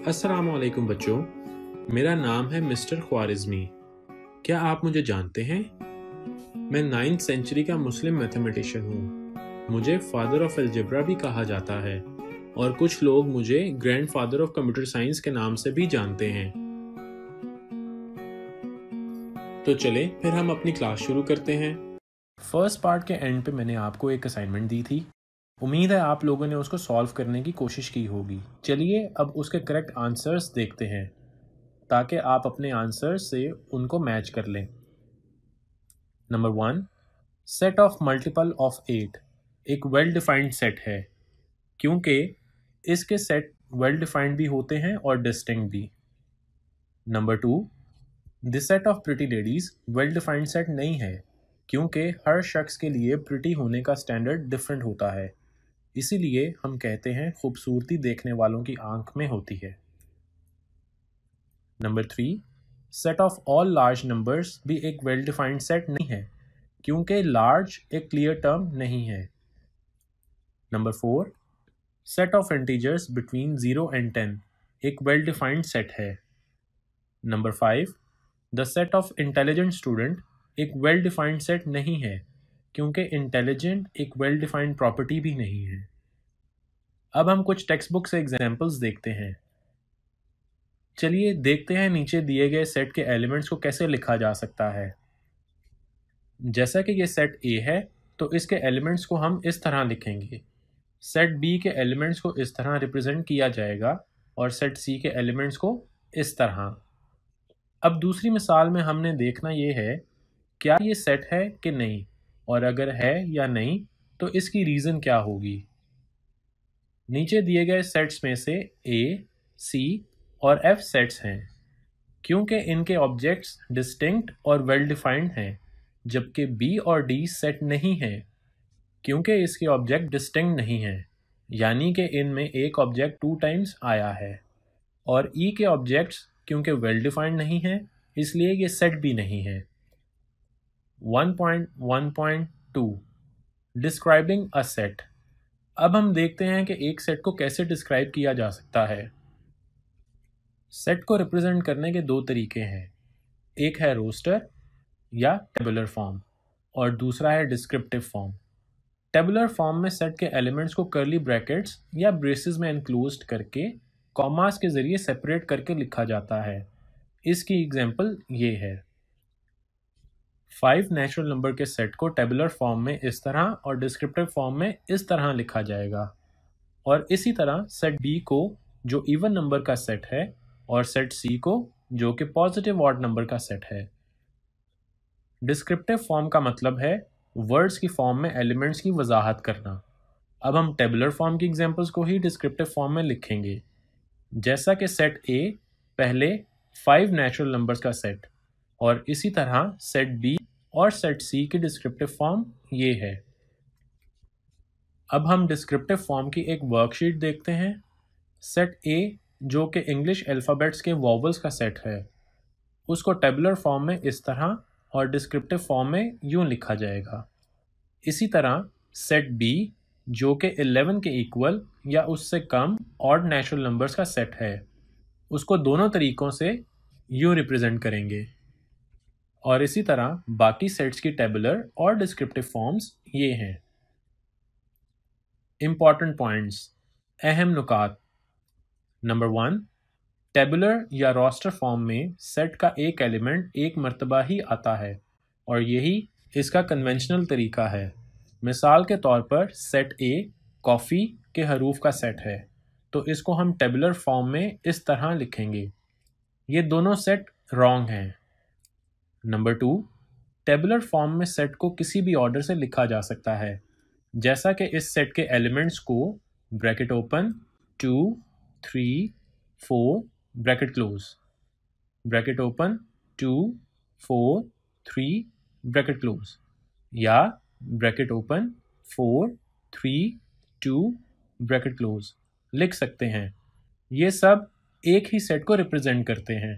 अस्सलामुअलैकुम बच्चों, मेरा नाम है मिस्टर ख्वारिज़मी। क्या आप मुझे जानते हैं? मैं 9th सेंचुरी का मुस्लिम मैथमेटिशियन हूँ। मुझे फादर ऑफ अलजेब्रा भी कहा जाता है और कुछ लोग मुझे ग्रैंडफादर ऑफ कंप्यूटर साइंस के नाम से भी जानते हैं। तो चले फिर हम अपनी क्लास शुरू करते हैं। फर्स्ट पार्ट के एंड पे मैंने आपको एक असाइनमेंट दी थी। उम्मीद है आप लोगों ने उसको सॉल्व करने की कोशिश की होगी। चलिए अब उसके करेक्ट आंसर्स देखते हैं ताकि आप अपने आंसर से उनको मैच कर लें। Number 1, set of multiple of 8 एक वेल डिफाइंड सेट है क्योंकि इसके सेट वेल डिफाइंड भी होते हैं और डिस्टिंक्ट भी। Number 2, the set of pretty ladies well defined set नहीं है क्योंकि हर शख्स के लिए प्रिटी होने का स्टैंडर्ड डिफरेंट होता है, इसीलिए हम कहते हैं खूबसूरती देखने वालों की आंख में होती है। Number 3, set of all large numbers भी एक वेल डिफाइंड सेट नहीं है क्योंकि लार्ज एक क्लियर टर्म नहीं है। Number 4, set of integers between 0 and 10 एक वेल डिफाइंड सेट है। Number 5, the set of intelligent student एक वेल डिफाइंड सेट नहीं है क्योंकि इंटेलिजेंट एक वेल डिफाइंड प्रॉपर्टी भी नहीं है। अब हम कुछ टेक्स्ट बुक से एग्जाम्पल्स देखते हैं। चलिए देखते हैं नीचे दिए गए सेट के एलिमेंट्स को कैसे लिखा जा सकता है। जैसा कि ये सेट A है तो इसके एलिमेंट्स को हम इस तरह लिखेंगे। सेट B के एलिमेंट्स को इस तरह रिप्रेजेंट किया जाएगा और सेट C के एलिमेंट्स को इस तरह। अब दूसरी मिसाल में हमने देखना ये है क्या ये सेट है कि नहीं, और अगर है या नहीं तो इसकी रीज़न क्या होगी। नीचे दिए गए सेट्स में से A, C और F सेट्स हैं क्योंकि इनके ऑब्जेक्ट्स डिस्टिंक्ट और वेल डिफाइंड हैं, जबकि B और D सेट नहीं हैं क्योंकि इसके ऑब्जेक्ट डिस्टिंक्ट नहीं हैं, यानी कि इनमें एक ऑब्जेक्ट 2 टाइम्स आया है। और E के ऑब्जेक्ट्स क्योंकि वेल डिफाइंड नहीं हैं इसलिए ये सेट भी नहीं है। 1.1.2 डिस्क्राइबिंग अ सेट। अब हम देखते हैं कि एक सेट को कैसे डिस्क्राइब किया जा सकता है। सेट को रिप्रेजेंट करने के दो तरीके हैं, एक है रोस्टर या टेबुलर फॉर्म और दूसरा है डिस्क्रिप्टिव फॉर्म। टेबुलर फॉर्म में सेट के एलिमेंट्स को कर्ली ब्रैकेट्स या ब्रेसेस में एनक्लोज्ड करके कॉमास के जरिए सेपरेट करके लिखा जाता है। इसकी एग्जांपल ये है। 5 नेचुरल नंबर के सेट को टेबुलर फॉर्म में इस तरह और डिस्क्रिप्टिव फॉर्म में इस तरह लिखा जाएगा, और इसी तरह सेट B को जो इवन नंबर का सेट है और सेट C को जो कि पॉजिटिव ऑड नंबर का सेट है। डिस्क्रिप्टिव फॉर्म का मतलब है वर्ड्स की फॉर्म में एलिमेंट्स की वजाहत करना। अब हम टेबुलर फॉर्म की एग्जांपल्स को ही डिस्क्रिप्टिव फॉर्म में लिखेंगे। जैसा कि सेट A पहले 5 नेचुरल नंबर्स का सेट, और इसी तरह सेट B और सेट C की डिस्क्रिप्टिव फॉर्म ये है। अब हम डिस्क्रिप्टिव फॉर्म की एक वर्कशीट देखते हैं। सेट A जो कि इंग्लिश अल्फ़ाबेट्स के वॉवल्स का सेट है, उसको टेबुलर फॉर्म में इस तरह और डिस्क्रिप्टिव फॉर्म में यूं लिखा जाएगा। इसी तरह सेट B जो कि 11 के इक्वल या उससे कम ऑड नेचुरल नंबर्स का सेट है, उसको दोनों तरीकों से यूं रिप्रेजेंट करेंगे। और इसी तरह बाकी सेट्स की टेबुलर और डिस्क्रिप्टिव फॉर्म्स ये हैं। इम्पॉर्टेंट पॉइंट्स, अहम नुकात। नंबर 1, टेबुलर या रोस्टर फॉर्म में सेट का एक एलिमेंट एक मर्तबा ही आता है और यही इसका कन्वेंशनल तरीका है। मिसाल के तौर पर सेट A कॉफ़ी के हरूफ का सेट है तो इसको हम टेबुलर फॉर्म में इस तरह लिखेंगे। ये दोनों सेट रॉन्ग हैं। नंबर 2, टेबुलर फॉर्म में सेट को किसी भी ऑर्डर से लिखा जा सकता है, जैसा कि इस सेट के एलिमेंट्स को bracket open 2, 3, 4 bracket close, bracket open 2, 4, 3 bracket close, या ब्रैकेट ओपन 4, 3, 2 ब्रैकेट क्लोज लिख सकते हैं। ये सब एक ही सेट को रिप्रेजेंट करते हैं।